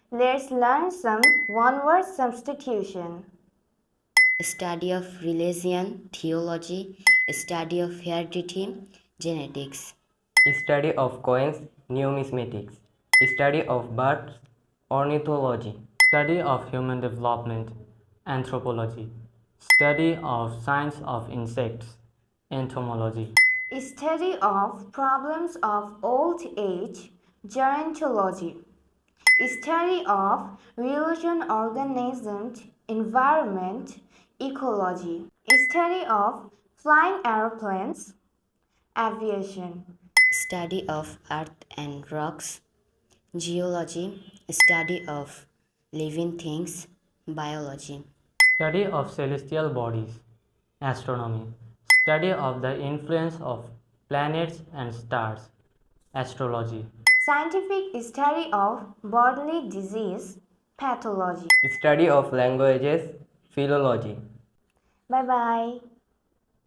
Let's learn some one-word substitution. Study of religion, theology, study of heredity, genetics. Study of coins, numismatics. Study of birds, ornithology. Study of human development, anthropology. Study of science of insects, entomology. Study of problems of old age, gerontology. Study of religion, organisms, environment, ecology. Study of flying aeroplanes, aviation. Study of earth and rocks, geology. Study of living things, biology. Study of celestial bodies, astronomy. Study of the influence of planets and stars, astrology. Scientific study of bodily disease, pathology. Study of languages, philology. Bye bye.